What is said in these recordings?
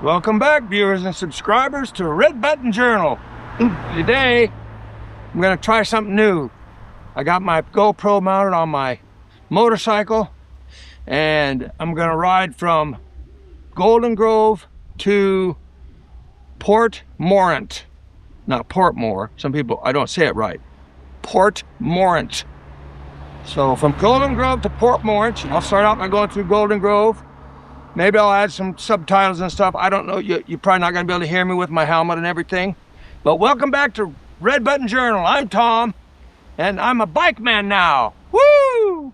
Welcome back, viewers and subscribers, to Red Button Journal. Today, I'm gonna try something new. I got my GoPro mounted on my motorcycle, and I'm gonna ride from Golden Grove to Port Morant. Not Portmore. Some people, I don't say it right. Port Morant. So from Golden Grove to Port Morant, I'll start out by going through Golden Grove. Maybe I'll add some subtitles and stuff. I don't know. You're probably not going to be able to hear me with my helmet and everything. But welcome back to Red Button Journal. I'm Tom, and I'm a bike man now. Woo!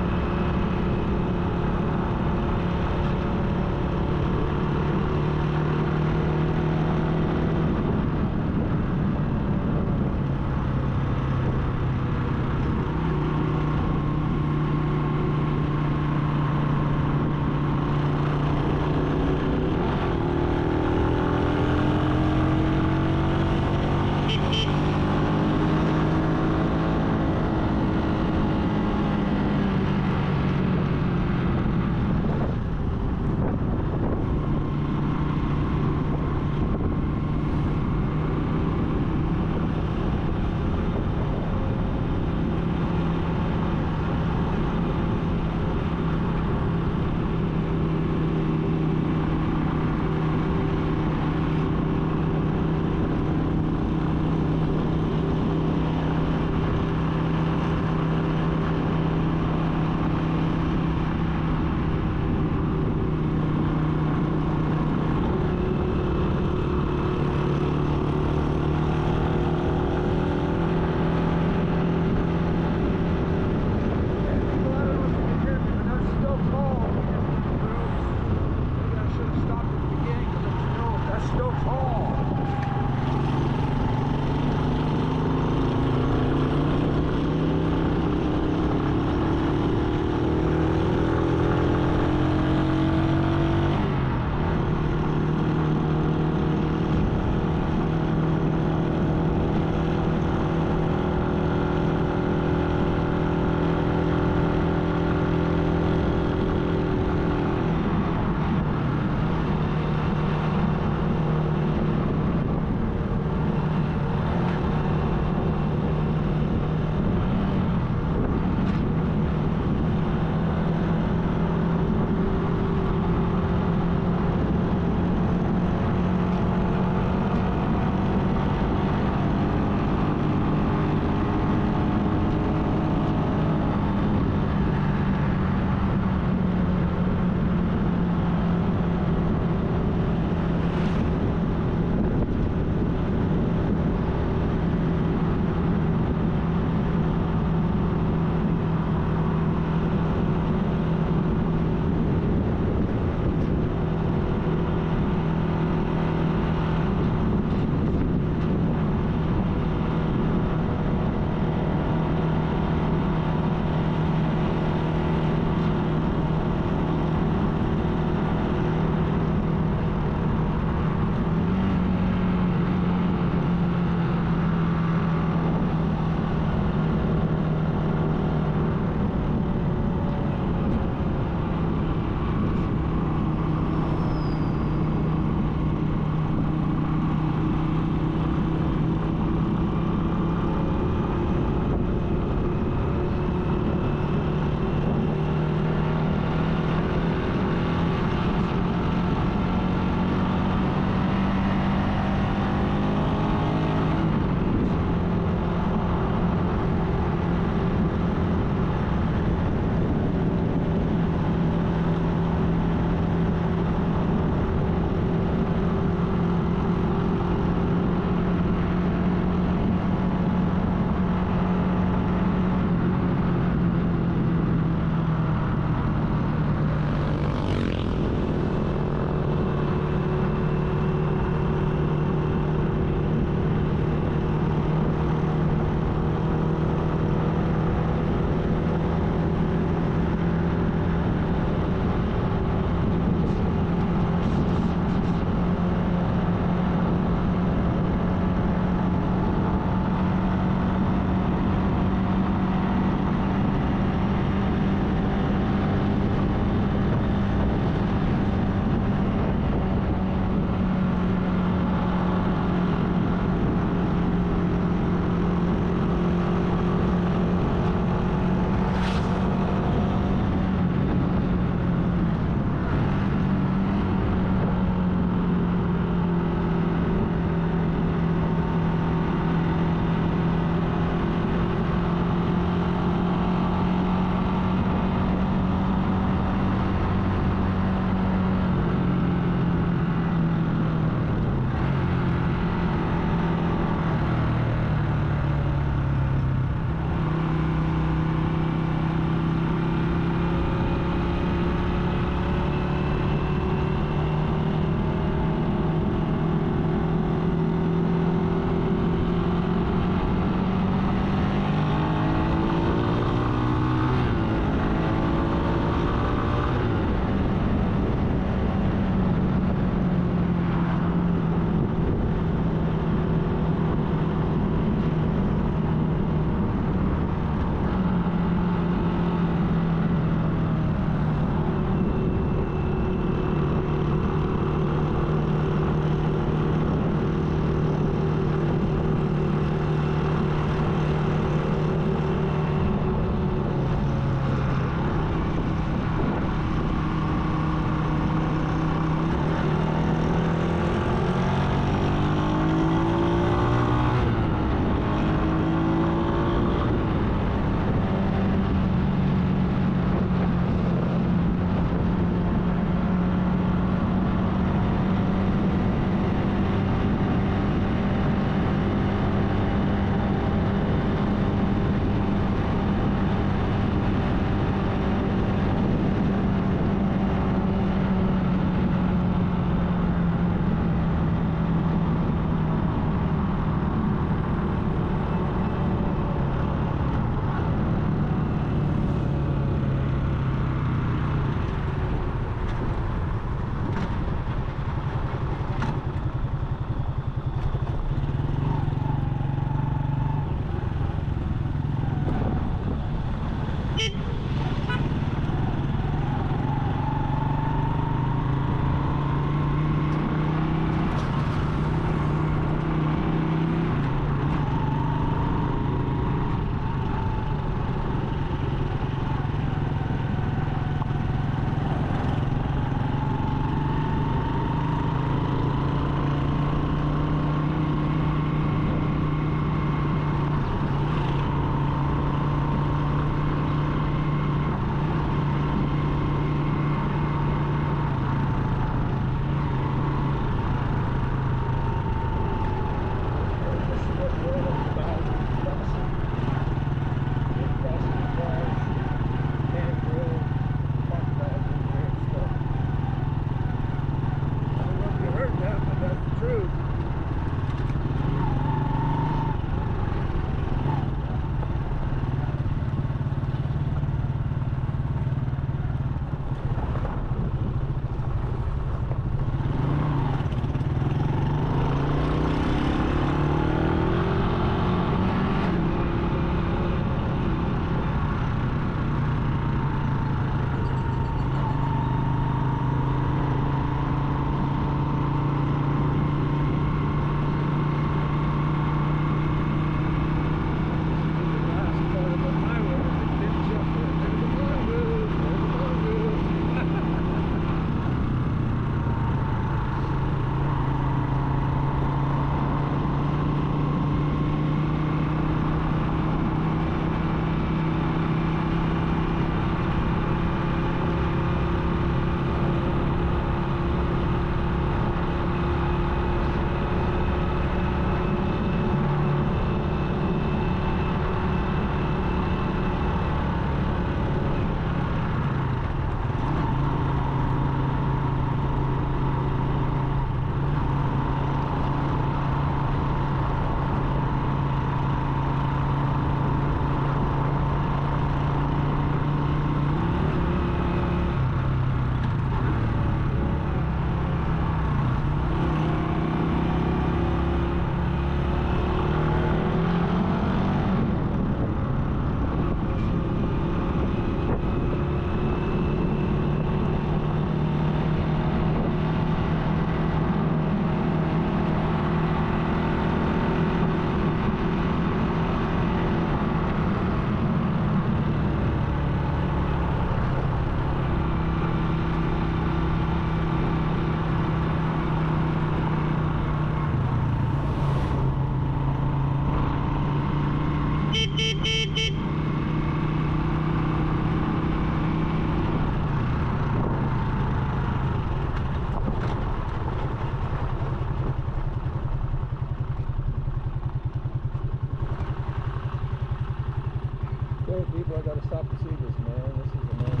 people, I gotta stop to see this man. This is a man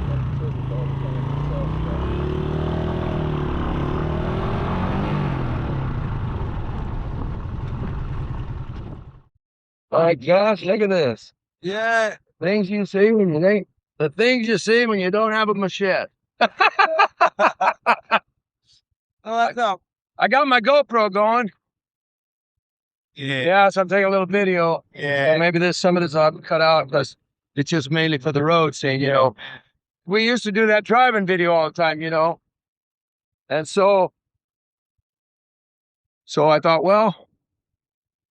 that children all the time himself. My gosh, look at this. Yeah. Things you see when you ain't, the things you see when you don't have a machete. I got my GoPro going. Yeah, so I'm taking a little video. Yeah. And maybe some of this I'll cut out because it's just mainly for the road scene, you know. We used to do that driving video all the time, you know. And so I thought, well,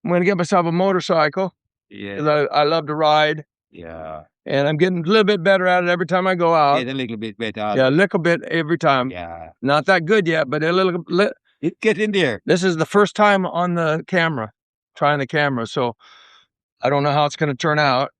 I'm going to get myself a motorcycle. Yeah. 'Cause I love to ride. Yeah. And I'm getting a little bit better at it every time I go out. Yeah, a little bit better. Yeah, a little bit every time. Yeah. Not that good yet, but a little. It gets in there. This is the first time on the camera, trying the camera, so I don't know how it's going to turn out.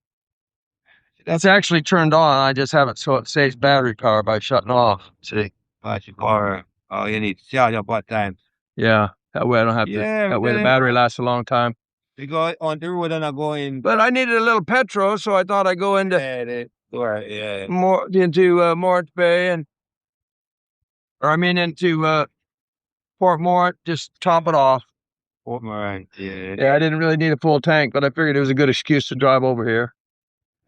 That's actually turned on. I just have it so it saves battery power by shutting off. See? Battery power. Oh, you need to charge up what time? Yeah. That way I don't have to. That way the battery lasts a long time. We go on the road and I go in. But I needed a little petrol, so I thought I'd go into Morris Bay into Port Mort, just top it off. Port Mort, yeah. Yeah, I didn't really need a full tank, but I figured it was a good excuse to drive over here.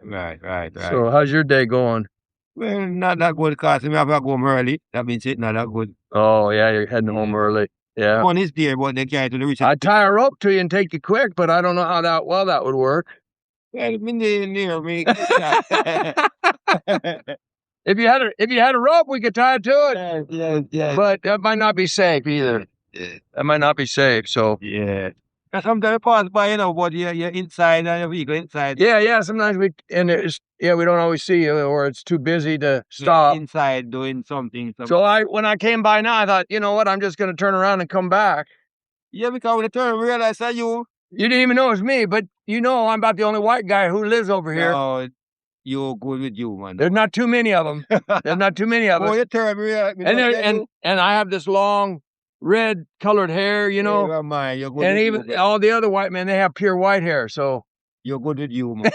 Right. So how's your day going? Well, not that good, because I have to go home early. That means it's not that good. Oh, yeah, you're heading home early. Yeah. One is there, but they can't do the reach. I'd tie a rope to you and take you quick, but I don't know how that would work. Well, near me. If you had a rope, we could tie it to it. Yeah. But that might not be safe either. Yeah. That might not be safe. So yeah. Sometimes we pass by, you know, but you're inside and you go inside. Yeah. Sometimes we don't always see you, or it's too busy to stop. Inside doing something. So when I came by now, I thought, you know what, I'm just going to turn around and come back. Yeah, because when I turned and realized that you didn't even know it was me, but you know, I'm about the only white guy who lives over here. No, you're good with you, man. There's not too many of them. There's not too many of us. Oh, you turned and I have this long red colored hair, you know. Yeah, you're good, and even you, all the other white men, they have pure white hair, so you're good with you, man.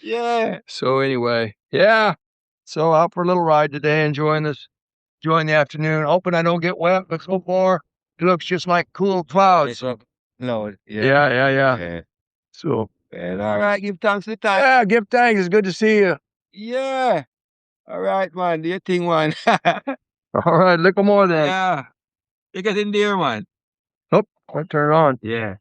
Yeah. So anyway, yeah. So out for a little ride today, enjoying the afternoon. Hoping I don't get wet, but so far it looks just like cool clouds. No. Yeah. So. And all right, give thanks to the time. Yeah, give thanks. It's good to see you. Yeah. All right, man. Do your thing, man. All right, little more then. Yeah. You get in there, man. Oh, I'll turn it on. Yeah.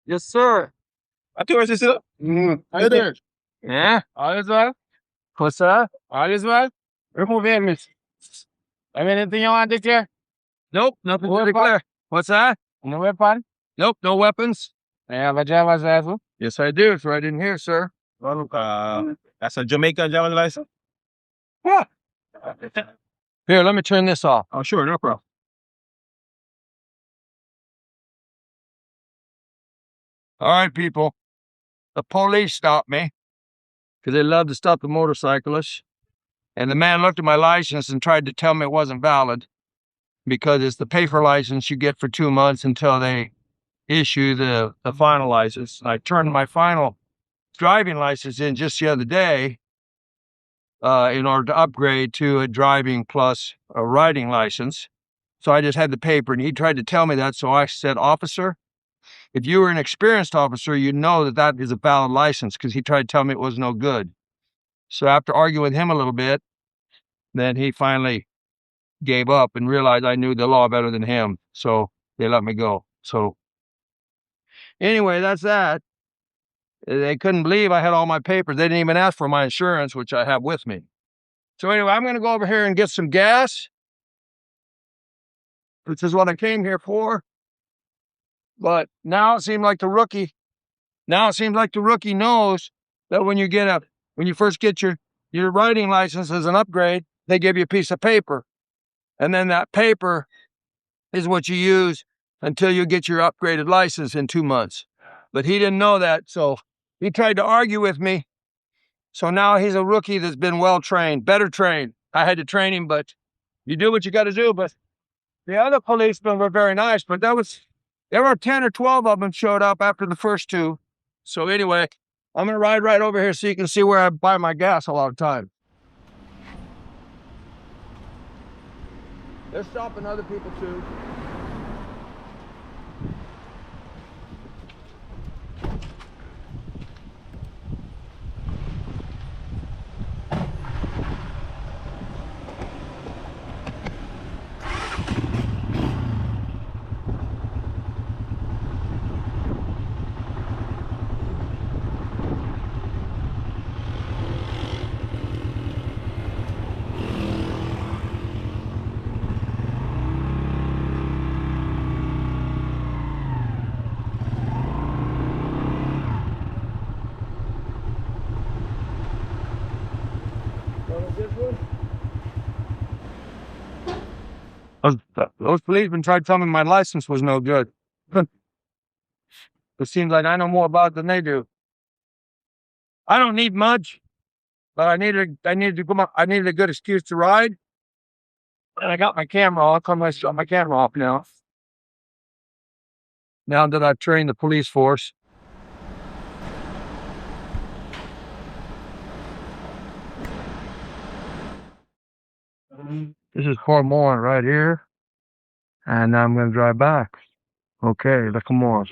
Yes, sir. I told her, sister. How you doing? Yeah? All is well? What's that? All is well? Remove your helmet. Have anything you want to declare? Nope, nothing to declare. What's that? No weapon? Nope, no weapons. I have a driver's license. Yes, I do. It's right in here, sir. That's a Jamaican driver's license? What? Here, let me turn this off. Oh, sure, no problem. All right, people. The police stopped me because they love to stop the motorcyclists. And the man looked at my license and tried to tell me it wasn't valid because it's the paper license you get for 2 months until they issue the final license. I turned my final driving license in just the other day in order to upgrade to a driving plus a riding license. So I just had the paper, and he tried to tell me that. So I said, officer, if you were an experienced officer, you'd know that that is a valid license, because he tried to tell me it was no good. So after arguing with him a little bit, then he finally gave up and realized I knew the law better than him. So they let me go. So anyway, that's that. They couldn't believe I had all my papers. They didn't even ask for my insurance, which I have with me. So anyway, I'm going to go over here and get some gas. This is what I came here for. But now it seems like the rookie knows that when you first get your riding license as an upgrade, they give you a piece of paper. And then that paper is what you use until you get your upgraded license in 2 months. But he didn't know that, so he tried to argue with me. So now he's a rookie that's been well trained, better trained. I had to train him, but you do what you got to do. But the other policemen were very nice, but there were 10 or 12 of them showed up after the first two. So anyway, I'm going to ride right over here so you can see where I buy my gas a lot of times. They're stopping other people too. Those policemen tried to tell me my license was no good. It seems like I know more about it than they do. I don't need much, but I needed a good excuse to ride. And I got my camera off. I shut my camera off now. Now that I've trained the police force. This is Port Moore right here. And now I'm going to drive back. Okay, look more.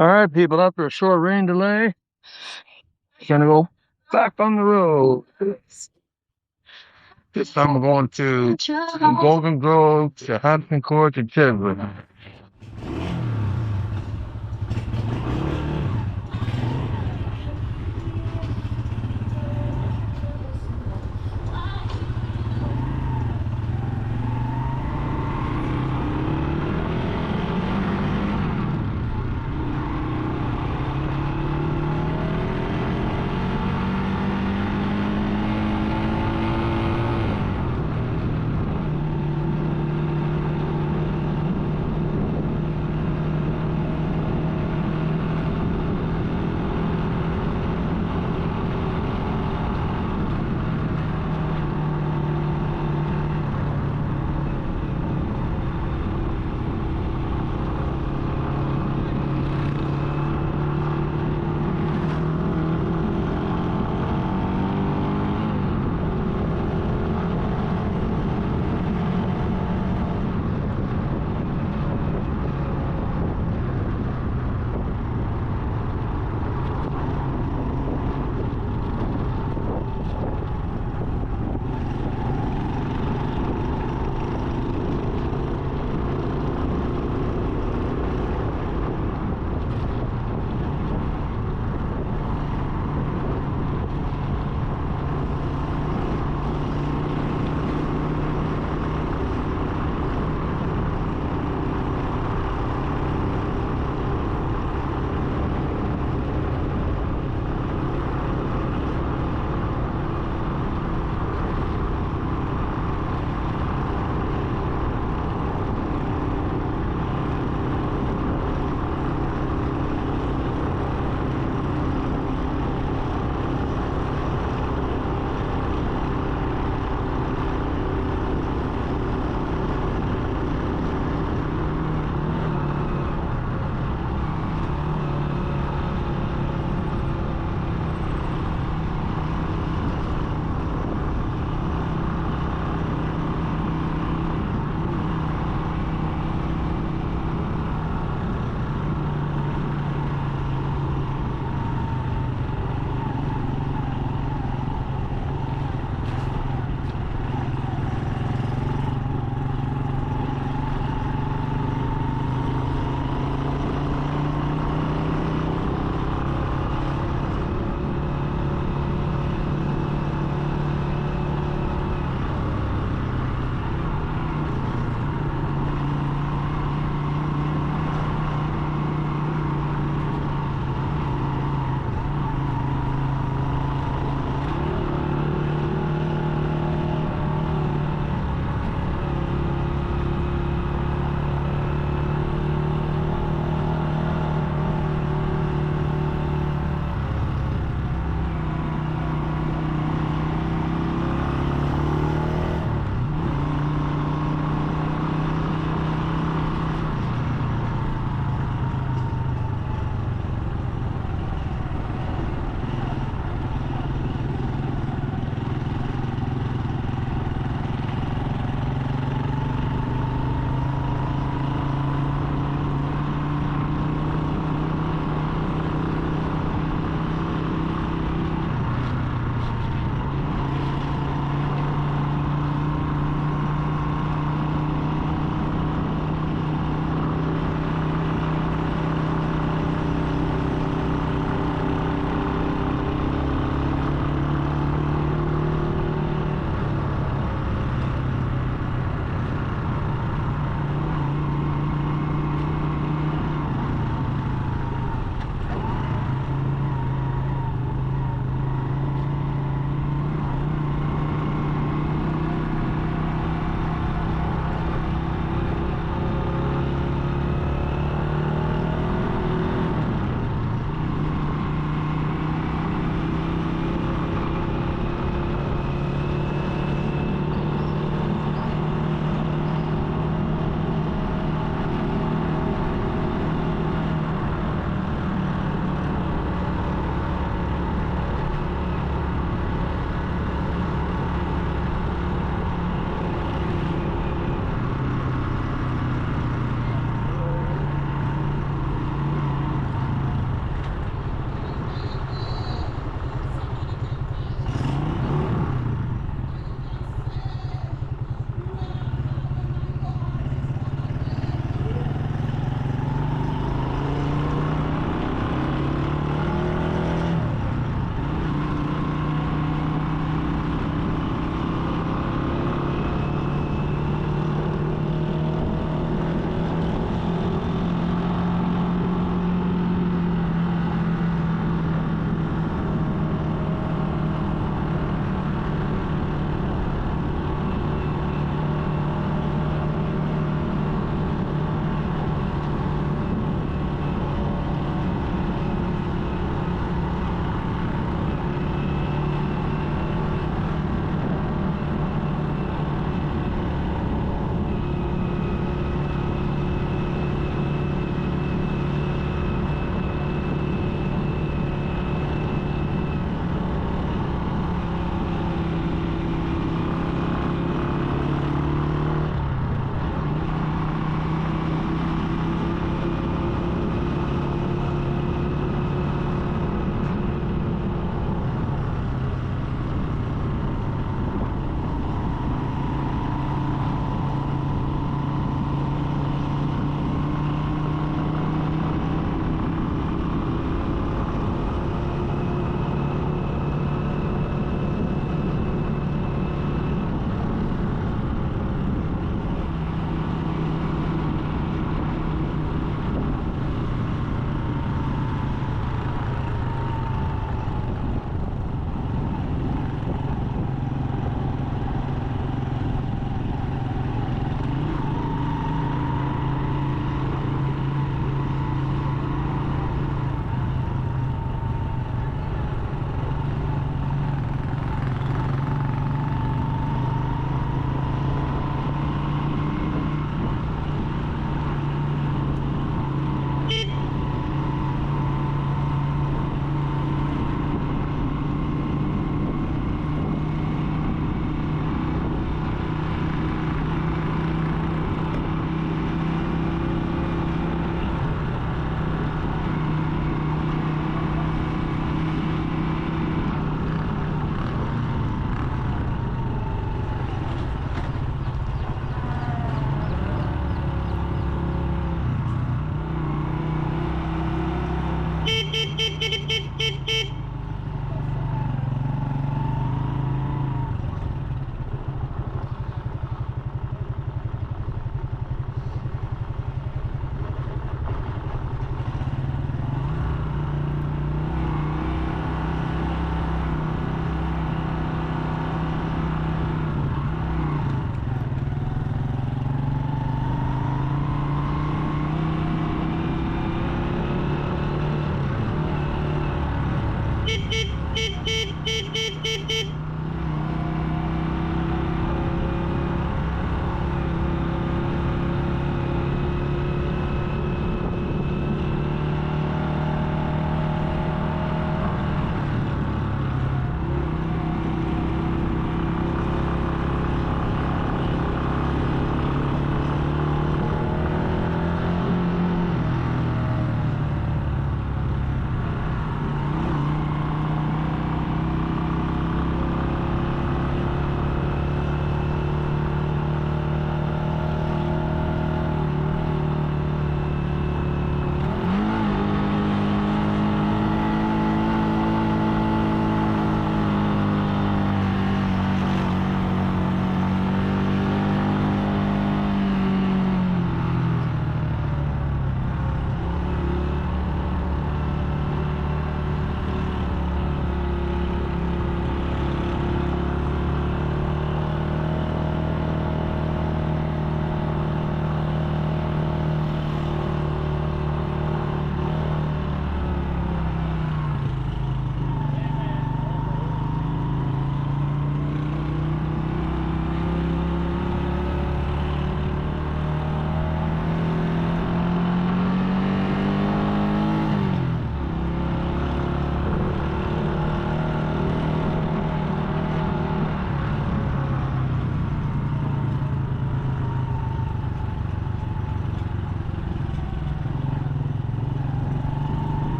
All right, people, after a short rain delay, gonna go back on the road. This time we're going to Golden Grove, to Hampton Court, to Chisholm.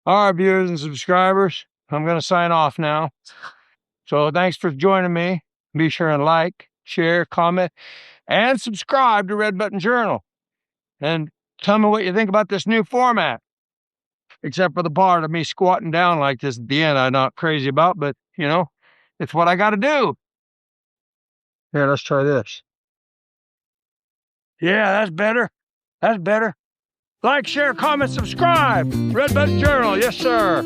All right, viewers and subscribers, I'm going to sign off now. So thanks for joining me. Be sure and like, share, comment, and subscribe to Red Button Journal. And tell me what you think about this new format. Except for the part of me squatting down like this at the end, I'm not crazy about, but you know, it's what I got to do. Here, let's try this. Yeah, that's better. That's better. Like, share, comment, subscribe. Red Button Journal, yes, sir.